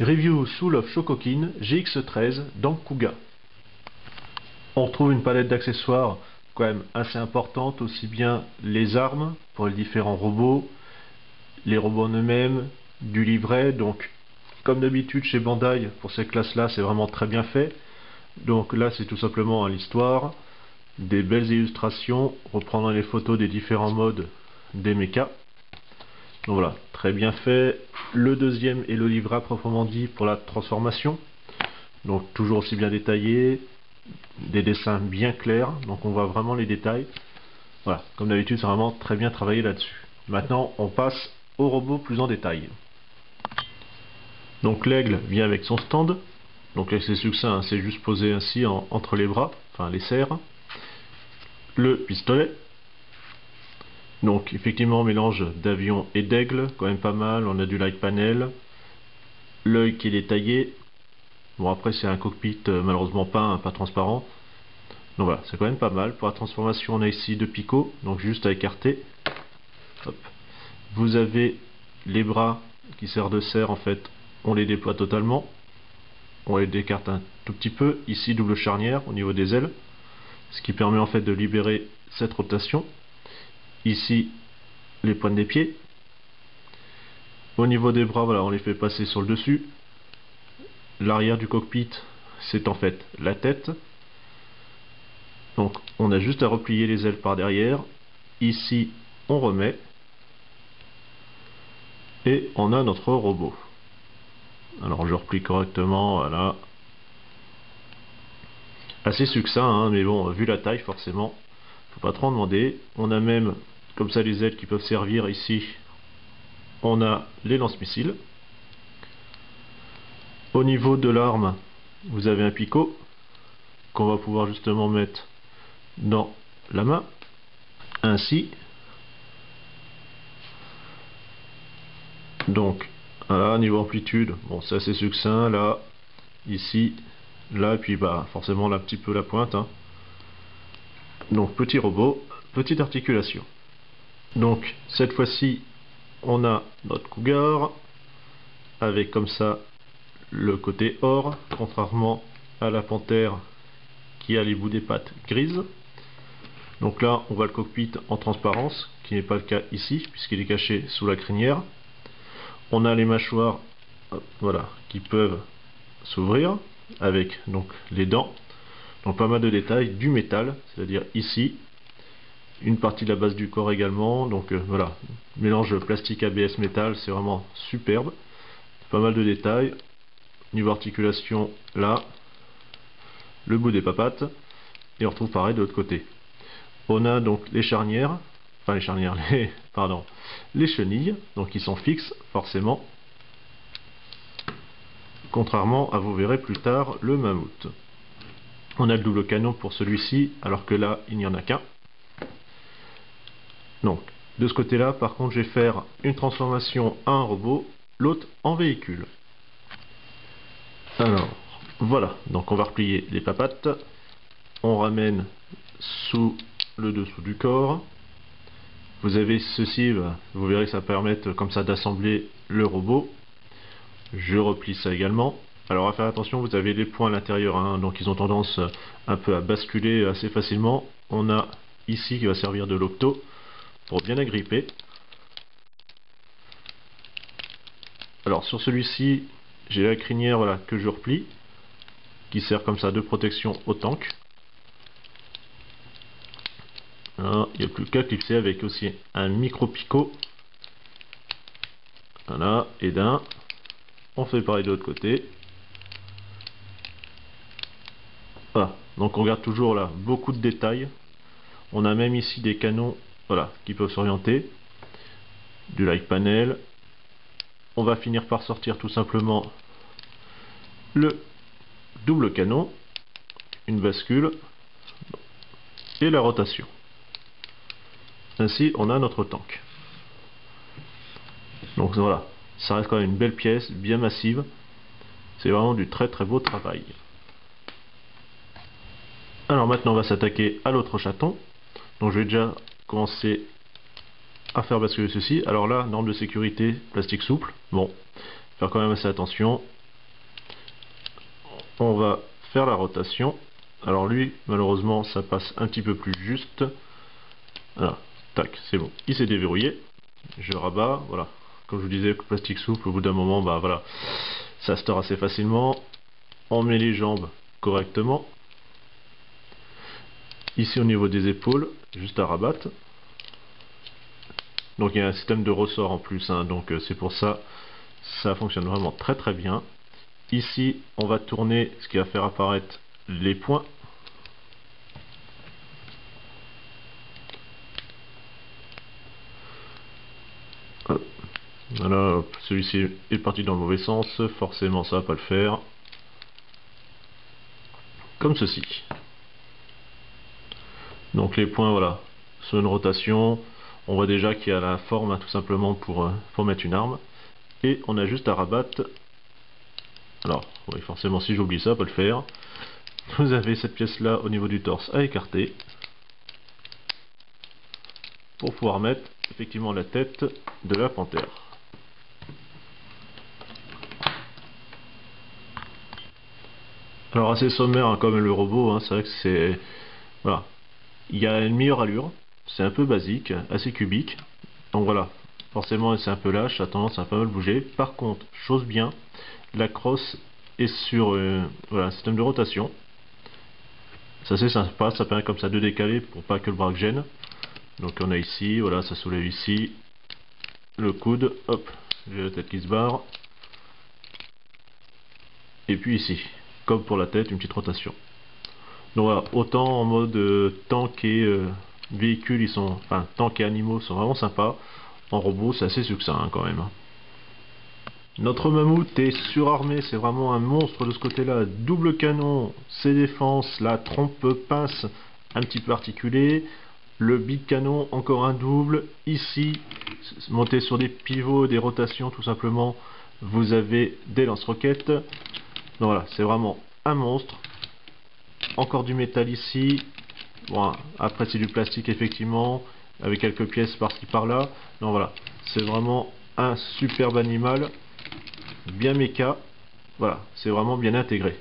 Review Soul of Shokokin GX13 dans Kuga. On retrouve une palette d'accessoires quand même assez importante, aussi bien les armes pour les différents robots, les robots en eux-mêmes, du livret. Donc comme d'habitude chez Bandai, pour ces classes-là, c'est vraiment très bien fait. Donc là, c'est tout simplement l'histoire, des belles illustrations reprenant les photos des différents modes des mechas. Donc voilà, très bien fait. Le deuxième est le livret à proprement dit pour la transformation. Donc toujours aussi bien détaillé, des dessins bien clairs, donc on voit vraiment les détails. Voilà, comme d'habitude, c'est vraiment très bien travaillé là-dessus. Maintenant, on passe au robot plus en détail. Donc l'aigle vient avec son stand. Donc là c'est succinct, hein, c'est juste posé ainsi entre les bras, enfin les serres. Le pistolet. Donc effectivement mélange d'avion et d'aigle, quand même pas mal, on a du light panel. L'œil qui est détaillé. Bon après c'est un cockpit malheureusement pas transparent. Donc voilà, c'est quand même pas mal. Pour la transformation on a ici deux picots, donc juste à écarter. Hop. Vous avez les bras qui servent de serre en fait, on les déploie totalement. On les décarte un tout petit peu. Ici double charnière au niveau des ailes, ce qui permet en fait de libérer cette rotation. Ici les pointes des pieds. Au niveau des bras, voilà, on les fait passer sur le dessus. L'arrière du cockpit, c'est en fait la tête. Donc on a juste à replier les ailes par derrière. Ici on remet. Et on a notre robot. Alors je replie correctement, voilà. Assez succinct, hein, mais bon, vu la taille forcément, faut pas trop en demander. On a même comme ça les ailes qui peuvent servir ici. On a les lance-missiles. Au niveau de l'arme, vous avez un picot qu'on va pouvoir justement mettre dans la main. Ainsi. Donc, voilà, niveau amplitude, bon, c'est assez succinct, là, ici, là, et puis bah, forcément là, un petit peu la pointe. Hein. Donc, petit robot, petite articulation. Donc, cette fois-ci, on a notre Cougar, avec comme ça le côté or, contrairement à la Panthère qui a les bouts des pattes grises. Donc là, on voit le cockpit en transparence, qui n'est pas le cas ici, puisqu'il est caché sous la crinière. On a les mâchoires, voilà, qui peuvent s'ouvrir avec donc les dents. Donc pas mal de détails, du métal, c'est-à-dire ici, une partie de la base du corps également. Donc voilà, mélange plastique ABS métal, c'est vraiment superbe. Pas mal de détails. Niveau articulation, là, le bout des papates, et on retrouve pareil de l'autre côté. On a donc les charnières, enfin les charnières, pardon, les chenilles, donc qui sont fixes forcément, contrairement à vous verrez plus tard le mammouth. On a le double canon pour celui-ci, alors que là il n'y en a qu'un. Donc de ce côté-là, par contre, je vais faire une transformation à un robot, l'autre en véhicule. Alors voilà, donc on va replier les papates, on ramène sous le dessous du corps. Vous avez ceci, vous verrez que ça permet comme ça d'assembler le robot. Je replie ça également. Alors à faire attention, vous avez les points à l'intérieur, hein, donc ils ont tendance un peu à basculer assez facilement. On a ici qui va servir de l'octo pour bien agripper. Alors sur celui-ci, j'ai la crinière voilà, que je replie, qui sert comme ça de protection au tank. Voilà, il n'y a plus qu'à clipser avec aussi un micro picot. Voilà, et d'un. On fait pareil de l'autre côté. Voilà, donc on regarde toujours là beaucoup de détails. On a même ici des canons voilà, qui peuvent s'orienter. Du light panel. On va finir par sortir tout simplement le double canon, une bascule et la rotation. Ainsi on a notre tank. Donc voilà, ça reste quand même une belle pièce, bien massive. C'est vraiment du très très beau travail. Alors maintenant on va s'attaquer à l'autre chaton. Donc je vais déjà commencer à faire basculer ceci. Alors là, norme de sécurité, plastique souple. Bon, faire quand même assez attention. on va faire la rotation. Alors lui, malheureusement, ça passe un petit peu plus juste. Voilà, tac, c'est bon. Il s'est déverrouillé. Je rabats, voilà. Comme je vous disais, plastique souple, au bout d'un moment, bah voilà, ça se tord assez facilement. On met les jambes correctement. Ici au niveau des épaules, juste à rabattre. Donc il y a un système de ressort en plus, hein, donc c'est pour ça, ça fonctionne vraiment très très bien. Ici, on va tourner, ce qui va faire apparaître les points. Voilà, celui-ci est parti dans le mauvais sens, forcément ça va pas le faire. Comme ceci. Donc les points, voilà, sur une rotation, on voit déjà qu'il y a la forme, hein, tout simplement pour mettre une arme. Et on a juste à rabattre. Alors, oui, forcément si j'oublie ça, pas le faire. Vous avez cette pièce-là au niveau du torse à écarter. Pour pouvoir mettre effectivement la tête de la panthère. Alors assez sommaire, hein, comme le robot, hein, c'est vrai que c'est... Voilà. Il y a une meilleure allure, c'est un peu basique, assez cubique. Donc voilà, forcément c'est un peu lâche, ça a tendance à pas mal bouger. Par contre, chose bien, la crosse est sur voilà, un système de rotation. Ça c'est sympa, ça permet comme ça de décaler pour pas que le bras gêne. Donc on a ici, voilà, ça soulève ici, le coude, hop, j'ai la tête qui se barre. Et puis ici, comme pour la tête, une petite rotation. Donc voilà, autant en mode tank et véhicule, ils sont, enfin tank et animaux sont vraiment sympas. En robot, c'est assez succinct hein, quand même. Notre mammouth est surarmé, c'est vraiment un monstre de ce côté-là. Double canon, ses défenses, la trompe pince un petit peu articulée, le big canon encore un double. Ici, monté sur des pivots, des rotations tout simplement, vous avez des lance-roquettes. Donc voilà, c'est vraiment un monstre. Encore du métal ici. Bon, après c'est du plastique effectivement, avec quelques pièces par-ci par-là. Non voilà, c'est vraiment un superbe animal, bien méca. Voilà, c'est vraiment bien intégré.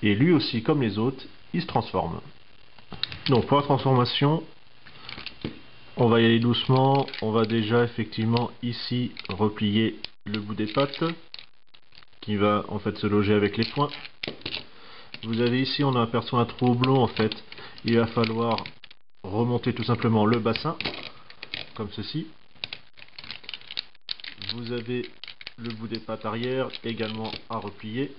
Et lui aussi, comme les autres, il se transforme. Donc pour la transformation, on va y aller doucement. On va déjà effectivement ici replier le bout des pattes, qui va en fait se loger avec les poings. Vous avez ici, on aperçoit un trou oblong en fait. Il va falloir remonter tout simplement le bassin, comme ceci. Vous avez le bout des pattes arrière également à replier.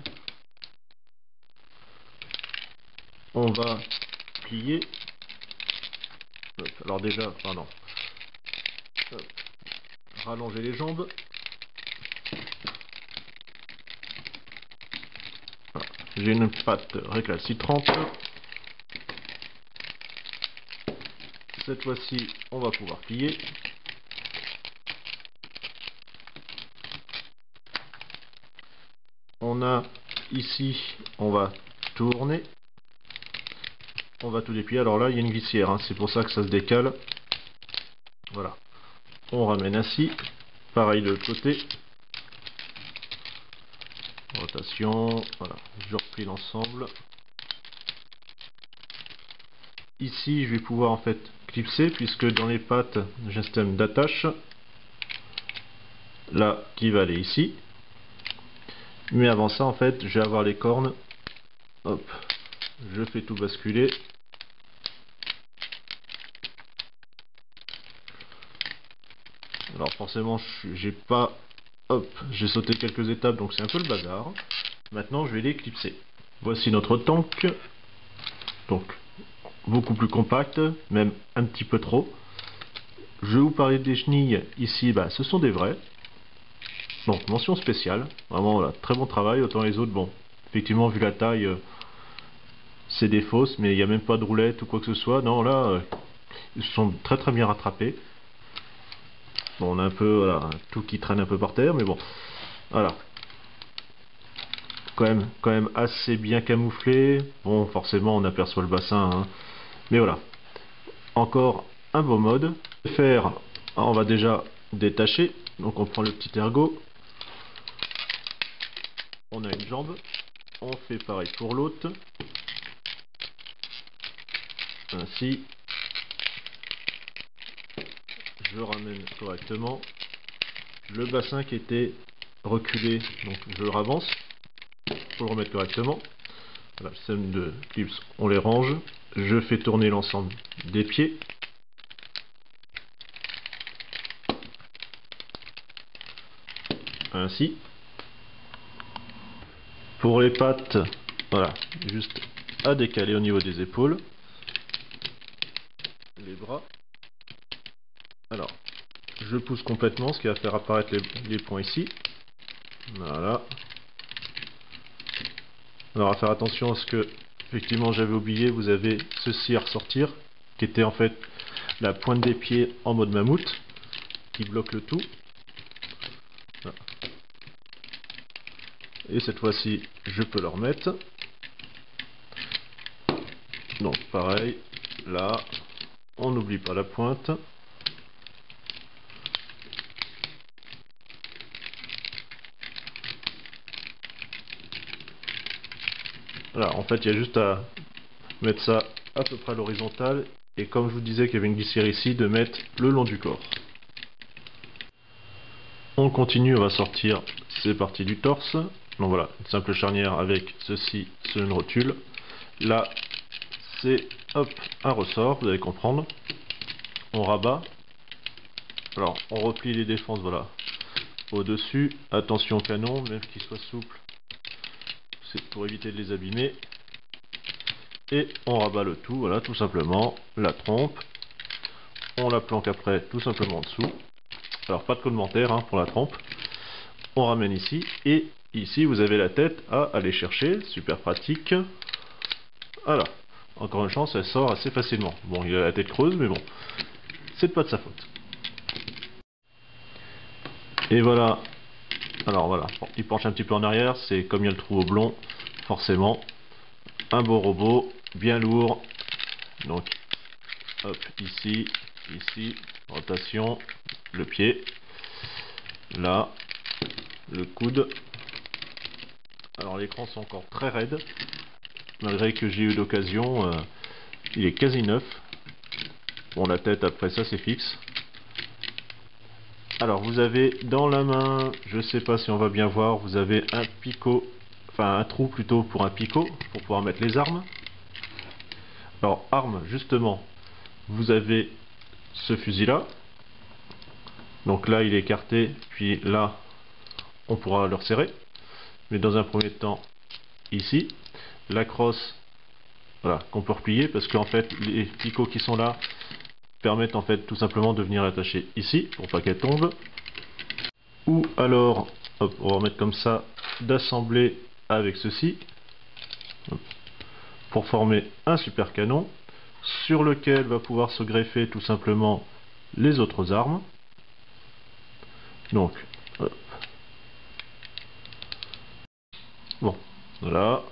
On va plier. Alors déjà, pardon. Rallonger les jambes. Voilà. J'ai une patte récalcitrante. Cette fois-ci, on va pouvoir plier. On a ici, on va tourner. On va tout déplier. Alors là, il y a une glissière, hein. C'est pour ça que ça se décale. Voilà. On ramène ainsi. Pareil de l'autre côté. Rotation. Voilà. Je replie l'ensemble. Ici, je vais pouvoir en fait clipser puisque dans les pattes, j'ai un système d'attache. Là, qui va aller ici. Mais avant ça, en fait, je vais avoir les cornes. Hop. Je fais tout basculer. Alors forcément, j'ai pas... Hop, j'ai sauté quelques étapes, donc c'est un peu le bazar. Maintenant, je vais les clipser. Voici notre tank. Donc, beaucoup plus compact, même un petit peu trop. Je vais vous parler des chenilles. Ici, bah, ce sont des vrais. Donc, mention spéciale. Vraiment, voilà, très bon travail. Autant les autres, bon, effectivement, vu la taille, c'est des fausses, mais il n'y a même pas de roulette ou quoi que ce soit. Non, là, ils sont très très bien rattrapés. Bon, on a un peu, voilà, tout qui traîne un peu par terre, mais bon, voilà. Quand même assez bien camouflé. Bon, forcément, on aperçoit le bassin, hein. Mais voilà. Encore un beau mode. Faire, on va déjà détacher. Donc, on prend le petit ergot. On a une jambe. on fait pareil pour l'autre. Ainsi. Je ramène correctement. Le bassin qui était reculé, donc je le ravance pour le remettre correctement. Voilà, le système de clips, on les range. Je fais tourner l'ensemble des pieds. Ainsi. Pour les pattes, voilà, juste à décaler au niveau des épaules. Les bras. Alors, je pousse complètement, ce qui va faire apparaître les points ici. Voilà. Alors à faire attention à ce que, effectivement, j'avais oublié, vous avez ceci à ressortir, qui était en fait la pointe des pieds en mode mammouth, qui bloque le tout. Voilà. Et cette fois-ci, je peux le remettre. Donc pareil, là, on n'oublie pas la pointe. Voilà, en fait, il y a juste à mettre ça à peu près à l'horizontale. Et comme je vous disais qu'il y avait une glissière ici, de mettre le long du corps. On continue, on va sortir ces parties du torse. Donc voilà, une simple charnière avec ceci sur une rotule. Là, c'est hop, un ressort, vous allez comprendre. On rabat. Alors, on replie les défenses, voilà, au-dessus. Attention au canon, même qu'il soit souple, c'est pour éviter de les abîmer. Et on rabat le tout, voilà, tout simplement. La trompe. On la planque après, tout simplement en dessous. Alors, pas de commentaire hein, pour la trompe. On ramène ici. Et ici, vous avez la tête à aller chercher. Super pratique. Voilà. Encore une chance, elle sort assez facilement. Bon, il a la tête creuse, mais bon, c'est pas de sa faute. Et voilà. Alors voilà, bon, il penche un petit peu en arrière, c'est comme il y a le trou au blond, forcément. Un beau robot, bien lourd. Donc, hop, ici, ici, rotation, le pied, là, le coude. Alors l'écran sont encore très raides, malgré que j'ai eu l'occasion, il est quasi neuf. Bon, la tête après ça c'est fixe. Alors vous avez dans la main, je sais pas si on va bien voir, vous avez un picot, enfin un trou plutôt pour un picot, pour pouvoir mettre les armes. Alors armes, justement, vous avez ce fusil là. Donc là il est écarté, puis là on pourra le resserrer. Mais dans un premier temps, ici, la crosse, voilà, qu'on peut replier, parce qu'en fait les picots qui sont là permettent en fait tout simplement de venir l'attacher ici, pour pas qu'elle tombe. Ou alors, hop, on va remettre comme ça, d'assembler avec ceci, hop, pour former un super canon, sur lequel va pouvoir se greffer tout simplement les autres armes. Donc, hop. Bon, voilà.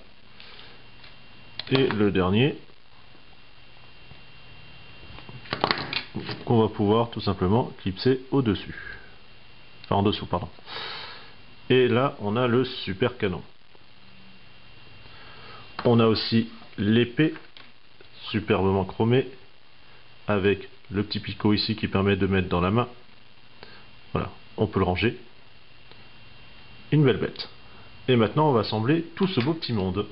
Et le dernier, qu'on va pouvoir tout simplement clipser au-dessus. Enfin, en dessous, pardon. Et là, on a le super canon. On a aussi l'épée, superbement chromée, avec le petit picot ici qui permet de mettre dans la main. Voilà, on peut le ranger. Une belle bête. Et maintenant, on va assembler tout ce beau petit monde.